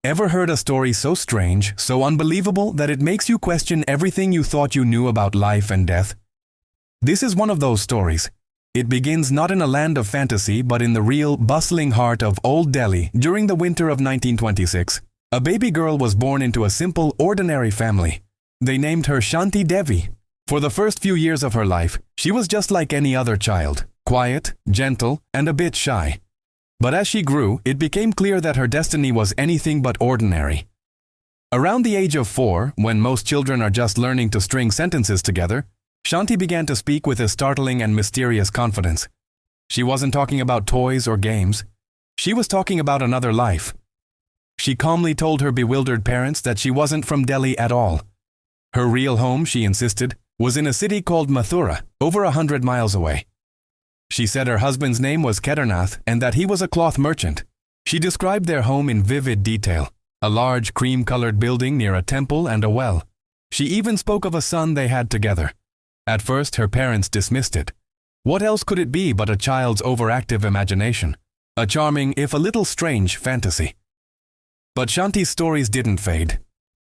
Ever heard a story so strange, so unbelievable that it makes you question everything you thought you knew about life and death? This is one of those stories. It begins not in a land of fantasy but in the real, bustling heart of Old Delhi during the winter of 1926. A baby girl was born into a simple, ordinary family. They named her Shanti Devi. For the first few years of her life, she was just like any other child, quiet, gentle, and a bit shy. But as she grew, it became clear that her destiny was anything but ordinary. Around the age of 4, when most children are just learning to string sentences together, Shanti began to speak with a startling and mysterious confidence. She wasn't talking about toys or games. She was talking about another life. She calmly told her bewildered parents that she wasn't from Delhi at all. Her real home, she insisted, was in a city called Mathura, over 100 miles away. She said her husband's name was Kedarnath and that he was a cloth merchant. She described their home in vivid detail, a large cream-colored building near a temple and a well. She even spoke of a son they had together. At first, her parents dismissed it. What else could it be but a child's overactive imagination? A charming, if a little strange, fantasy. But Shanti's stories didn't fade.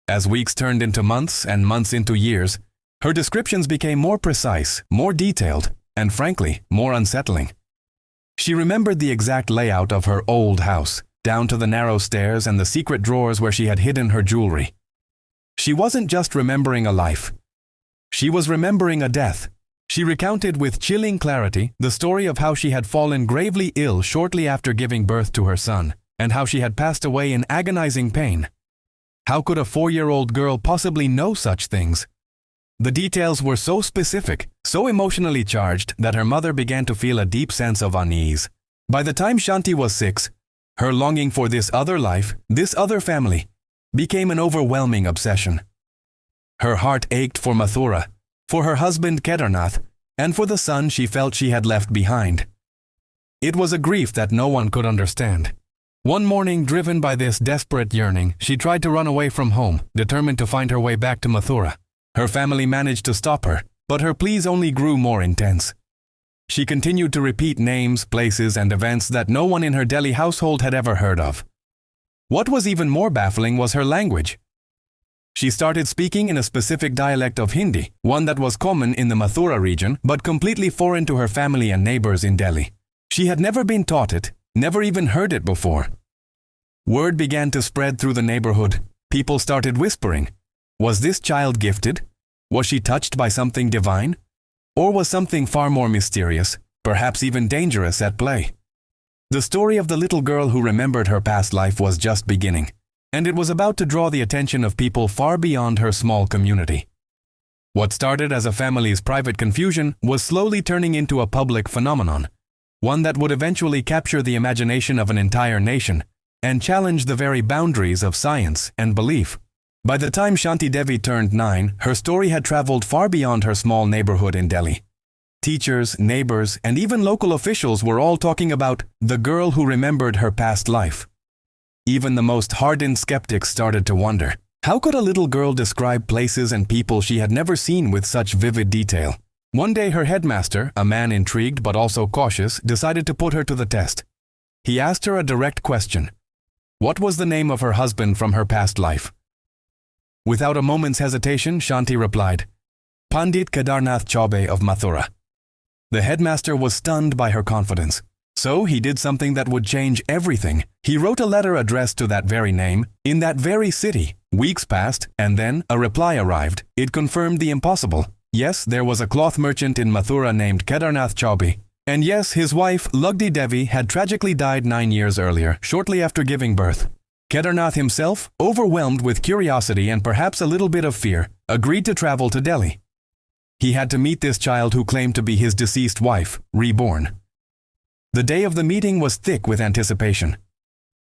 As weeks turned into months and months into years, her descriptions became more precise, more detailed, and frankly, more unsettling. She remembered the exact layout of her old house, down to the narrow stairs and the secret drawers where she had hidden her jewelry. She wasn't just remembering a life. She was remembering a death. She recounted with chilling clarity the story of how she had fallen gravely ill shortly after giving birth to her son, and how she had passed away in agonizing pain. How could a 4-year-old girl possibly know such things? The details were so specific, so emotionally charged that her mother began to feel a deep sense of unease. By the time Shanti was 6, her longing for this other life, this other family, became an overwhelming obsession. Her heart ached for Mathura, for her husband Kedarnath, and for the son she felt she had left behind. It was a grief that no one could understand. One morning, driven by this desperate yearning, she tried to run away from home, determined to find her way back to Mathura. Her family managed to stop her, but her pleas only grew more intense. She continued to repeat names, places, and events that no one in her Delhi household had ever heard of. What was even more baffling was her language. She started speaking in a specific dialect of Hindi, one that was common in the Mathura region, but completely foreign to her family and neighbors in Delhi. She had never been taught it, never even heard it before. Word began to spread through the neighborhood. People started whispering. Was this child gifted? Was she touched by something divine? Or was something far more mysterious, perhaps even dangerous, at play? The story of the little girl who remembered her past life was just beginning, and it was about to draw the attention of people far beyond her small community. What started as a family's private confusion was slowly turning into a public phenomenon, one that would eventually capture the imagination of an entire nation and challenge the very boundaries of science and belief. By the time Shanti Devi turned 9, her story had traveled far beyond her small neighborhood in Delhi. Teachers, neighbors, and even local officials were all talking about the girl who remembered her past life. Even the most hardened skeptics started to wonder, how could a little girl describe places and people she had never seen with such vivid detail? One day her headmaster, a man intrigued but also cautious, decided to put her to the test. He asked her a direct question. What was the name of her husband from her past life? Without a moment's hesitation, Shanti replied, Pandit Kedarnath Chaubey of Mathura. The headmaster was stunned by her confidence. So he did something that would change everything. He wrote a letter addressed to that very name, in that very city. Weeks passed, and then a reply arrived. It confirmed the impossible. Yes, there was a cloth merchant in Mathura named Kedarnath Chaubey. And yes, his wife, Lugdi Devi, had tragically died 9 years earlier, shortly after giving birth. Kedarnath himself, overwhelmed with curiosity and perhaps a little bit of fear, agreed to travel to Delhi. He had to meet this child who claimed to be his deceased wife, reborn. The day of the meeting was thick with anticipation.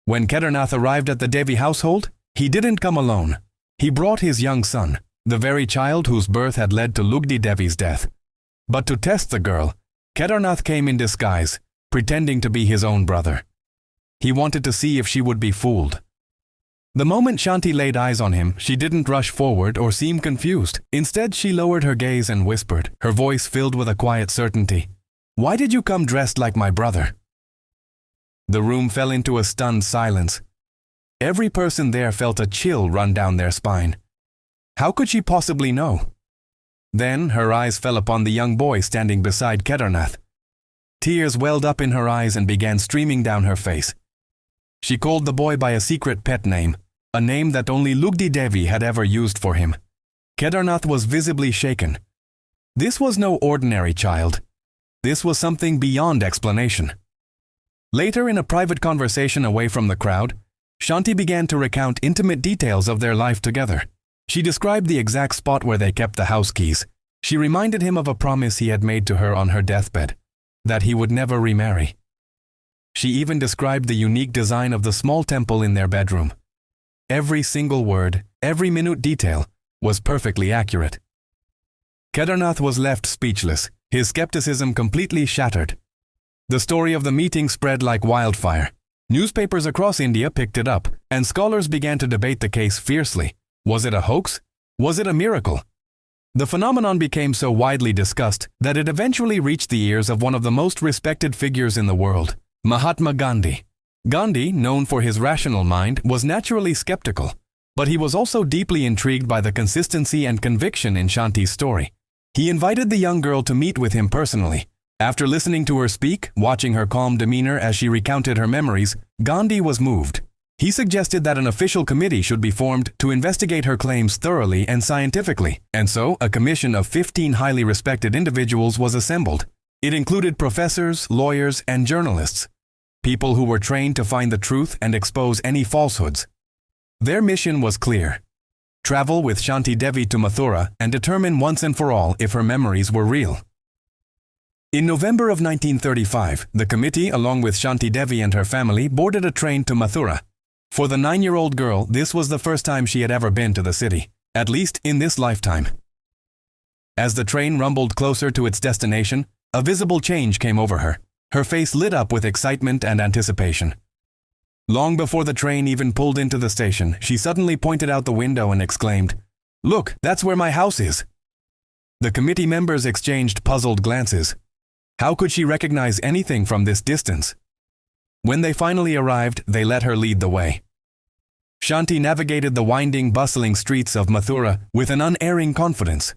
When Kedarnath arrived at the Devi household, he didn't come alone. He brought his young son, the very child whose birth had led to Lugdi Devi's death. But to test the girl, Kedarnath came in disguise, pretending to be his own brother. He wanted to see if she would be fooled. The moment Shanti laid eyes on him, she didn't rush forward or seem confused. Instead, she lowered her gaze and whispered, her voice filled with a quiet certainty. Why did you come dressed like my brother? The room fell into a stunned silence. Every person there felt a chill run down their spine. How could she possibly know? Then her eyes fell upon the young boy standing beside Kedarnath. Tears welled up in her eyes and began streaming down her face. She called the boy by a secret pet name, a name that only Lugdi Devi had ever used for him. Kedarnath was visibly shaken. This was no ordinary child. This was something beyond explanation. Later, in a private conversation away from the crowd, Shanti began to recount intimate details of their life together. She described the exact spot where they kept the house keys. She reminded him of a promise he had made to her on her deathbed, that he would never remarry. She even described the unique design of the small temple in their bedroom. Every single word, every minute detail, was perfectly accurate. Kedarnath was left speechless, his skepticism completely shattered. The story of the meeting spread like wildfire. Newspapers across India picked it up, and scholars began to debate the case fiercely. Was it a hoax? Was it a miracle? The phenomenon became so widely discussed that it eventually reached the ears of one of the most respected figures in the world, Mahatma Gandhi. Gandhi, known for his rational mind, was naturally skeptical, but he was also deeply intrigued by the consistency and conviction in Shanti's story. He invited the young girl to meet with him personally. After listening to her speak, watching her calm demeanor as she recounted her memories, Gandhi was moved. He suggested that an official committee should be formed to investigate her claims thoroughly and scientifically, and so a commission of 15 highly respected individuals was assembled. It included professors, lawyers, and journalists, people who were trained to find the truth and expose any falsehoods. Their mission was clear: travel with Shanti Devi to Mathura and determine once and for all if her memories were real. In November of 1935, the committee, along with Shanti Devi and her family, boarded a train to Mathura. For the 9-year-old girl, this was the first time she had ever been to the city, at least in this lifetime. As the train rumbled closer to its destination, a visible change came over her. Her face lit up with excitement and anticipation. Long before the train even pulled into the station, she suddenly pointed out the window and exclaimed, "Look, that's where my house is." The committee members exchanged puzzled glances. How could she recognize anything from this distance? When they finally arrived, they let her lead the way. Shanti navigated the winding, bustling streets of Mathura with an unerring confidence.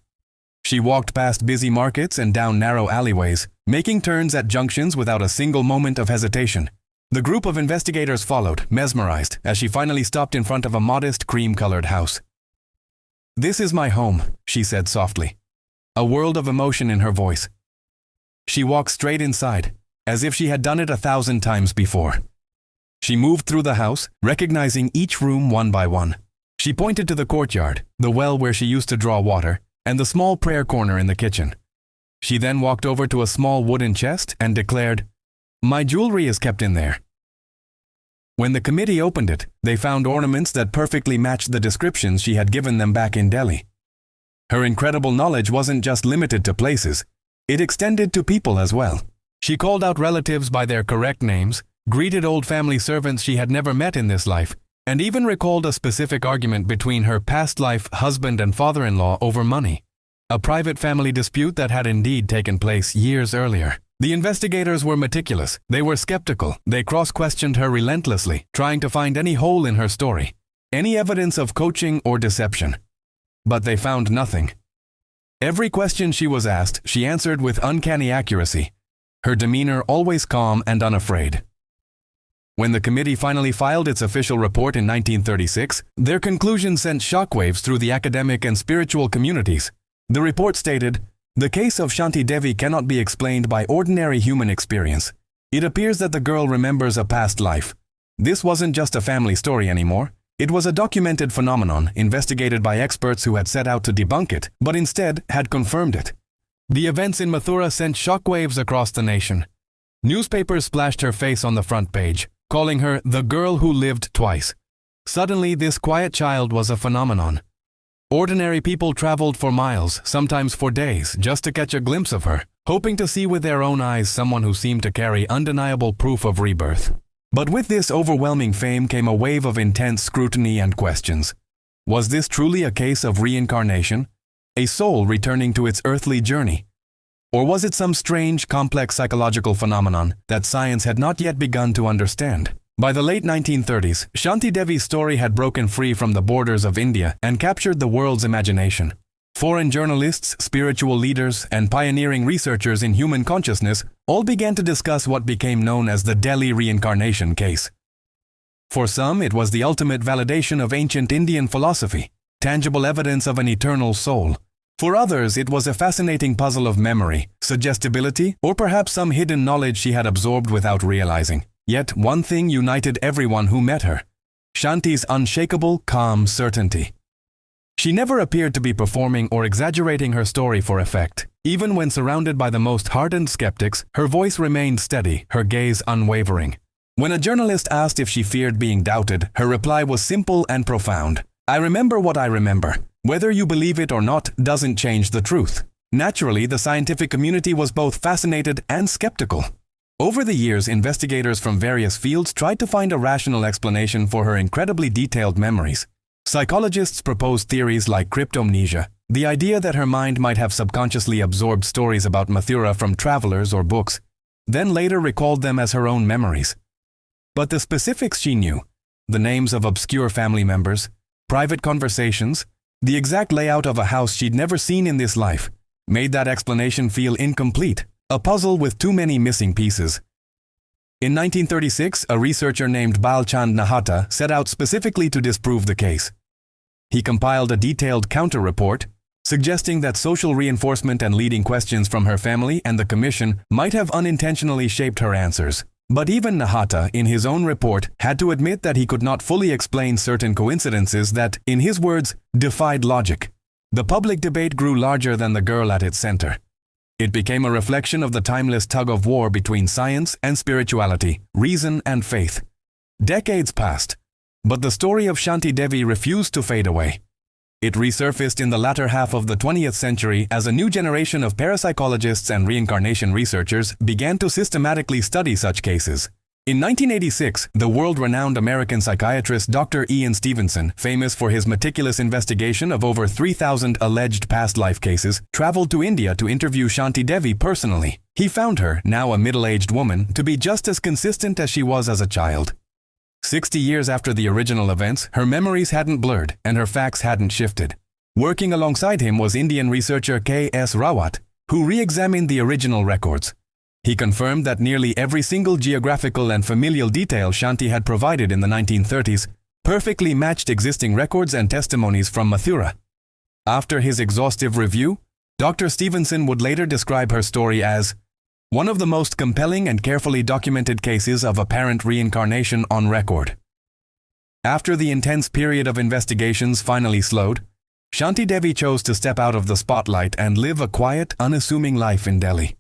She walked past busy markets and down narrow alleyways, making turns at junctions without a single moment of hesitation. The group of investigators followed, mesmerized, as she finally stopped in front of a modest, cream-colored house. "This is my home," she said softly, a world of emotion in her voice. She walked straight inside, as if she had done it 1,000 times before. She moved through the house, recognizing each room one by one. She pointed to the courtyard, the well where she used to draw water, and the small prayer corner in the kitchen. She then walked over to a small wooden chest and declared, "My jewelry is kept in there." When the committee opened it, they found ornaments that perfectly matched the descriptions she had given them back in Delhi. Her incredible knowledge wasn't just limited to places. It extended to people as well. She called out relatives by their correct names, greeted old family servants she had never met in this life, and even recalled a specific argument between her past life husband and father-in-law over money, a private family dispute that had indeed taken place years earlier. The investigators were meticulous. They were skeptical. They cross-questioned her relentlessly, trying to find any hole in her story, any evidence of coaching or deception. But they found nothing. Every question she was asked, she answered with uncanny accuracy, her demeanor always calm and unafraid. When the committee finally filed its official report in 1936, their conclusion sent shockwaves through the academic and spiritual communities. The report stated, "The case of Shanti Devi cannot be explained by ordinary human experience. It appears that the girl remembers a past life. This wasn't just a family story anymore. It was a documented phenomenon investigated by experts who had set out to debunk it, but instead had confirmed it." The events in Mathura sent shockwaves across the nation. Newspapers splashed her face on the front page, calling her the girl who lived twice. Suddenly, this quiet child was a phenomenon. Ordinary people traveled for miles, sometimes for days, just to catch a glimpse of her, hoping to see with their own eyes someone who seemed to carry undeniable proof of rebirth. But with this overwhelming fame came a wave of intense scrutiny and questions. Was this truly a case of reincarnation, a soul returning to its earthly journey? Or was it some strange, complex psychological phenomenon that science had not yet begun to understand? By the late 1930s, Shanti Devi's story had broken free from the borders of India and captured the world's imagination. Foreign journalists, spiritual leaders, and pioneering researchers in human consciousness all began to discuss what became known as the Delhi reincarnation case. For some, it was the ultimate validation of ancient Indian philosophy, tangible evidence of an eternal soul. For others, it was a fascinating puzzle of memory, suggestibility, or perhaps some hidden knowledge she had absorbed without realizing. Yet one thing united everyone who met her: Shanti's unshakable, calm certainty. She never appeared to be performing or exaggerating her story for effect. Even when surrounded by the most hardened skeptics, her voice remained steady, her gaze unwavering. When a journalist asked if she feared being doubted, her reply was simple and profound. "I remember what I remember. Whether you believe it or not doesn't change the truth." Naturally, the scientific community was both fascinated and skeptical. Over the years, investigators from various fields tried to find a rational explanation for her incredibly detailed memories. Psychologists proposed theories like cryptomnesia, the idea that her mind might have subconsciously absorbed stories about Mathura from travelers or books, then later recalled them as her own memories. But the specifics she knew, the names of obscure family members, private conversations, the exact layout of a house she'd never seen in this life, made that explanation feel incomplete, a puzzle with too many missing pieces. In 1936, a researcher named Balchand Nahata set out specifically to disprove the case. He compiled a detailed counter-report, suggesting that social reinforcement and leading questions from her family and the commission might have unintentionally shaped her answers. But even Nahata, in his own report, had to admit that he could not fully explain certain coincidences that, in his words, defied logic. The public debate grew larger than the girl at its center. It became a reflection of the timeless tug-of-war between science and spirituality, reason and faith. Decades passed, but the story of Shanti Devi refused to fade away. It resurfaced in the latter half of the 20th century as a new generation of parapsychologists and reincarnation researchers began to systematically study such cases. In 1986, the world-renowned American psychiatrist Dr. Ian Stevenson, famous for his meticulous investigation of over 3,000 alleged past life cases, traveled to India to interview Shanti Devi personally. He found her, now a middle-aged woman, to be just as consistent as she was as a child. 60 years after the original events, her memories hadn't blurred and her facts hadn't shifted. Working alongside him was Indian researcher K.S. Rawat, who re-examined the original records. He confirmed that nearly every single geographical and familial detail Shanti had provided in the 1930s perfectly matched existing records and testimonies from Mathura. After his exhaustive review, Dr. Stevenson would later describe her story as one of the most compelling and carefully documented cases of apparent reincarnation on record. After the intense period of investigations finally slowed, Shanti Devi chose to step out of the spotlight and live a quiet, unassuming life in Delhi.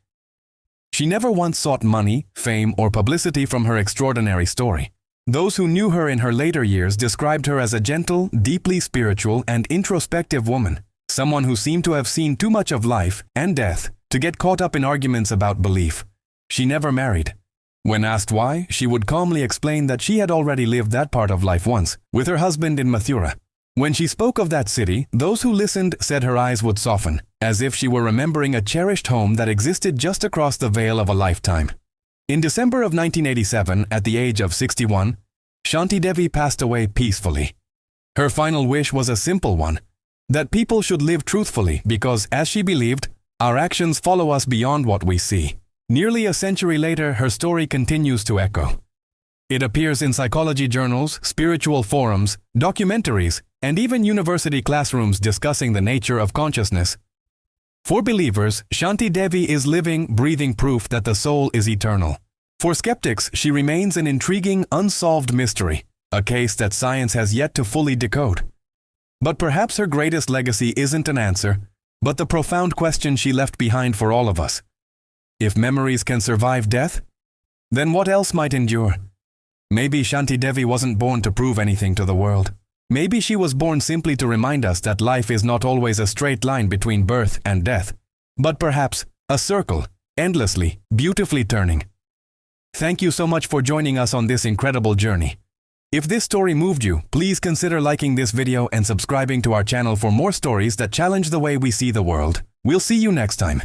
She never once sought money, fame, or publicity from her extraordinary story. Those who knew her in her later years described her as a gentle, deeply spiritual, and introspective woman, someone who seemed to have seen too much of life and death to get caught up in arguments about belief. She never married. When asked why, she would calmly explain that she had already lived that part of life once, with her husband in Mathura. When she spoke of that city, those who listened said her eyes would soften, as if she were remembering a cherished home that existed just across the veil of a lifetime. In December of 1987, at the age of 61, Shanti Devi passed away peacefully. Her final wish was a simple one, that people should live truthfully because, as she believed, our actions follow us beyond what we see. Nearly a century later, her story continues to echo. It appears in psychology journals, spiritual forums, documentaries, and even university classrooms discussing the nature of consciousness. For believers, Shanti Devi is living, breathing proof that the soul is eternal. For skeptics, she remains an intriguing, unsolved mystery, a case that science has yet to fully decode. But perhaps her greatest legacy isn't an answer, but the profound question she left behind for all of us. If memories can survive death, then what else might endure? Maybe Shanti Devi wasn't born to prove anything to the world. Maybe she was born simply to remind us that life is not always a straight line between birth and death, but perhaps a circle, endlessly, beautifully turning. Thank you so much for joining us on this incredible journey. If this story moved you, please consider liking this video and subscribing to our channel for more stories that challenge the way we see the world. We'll see you next time.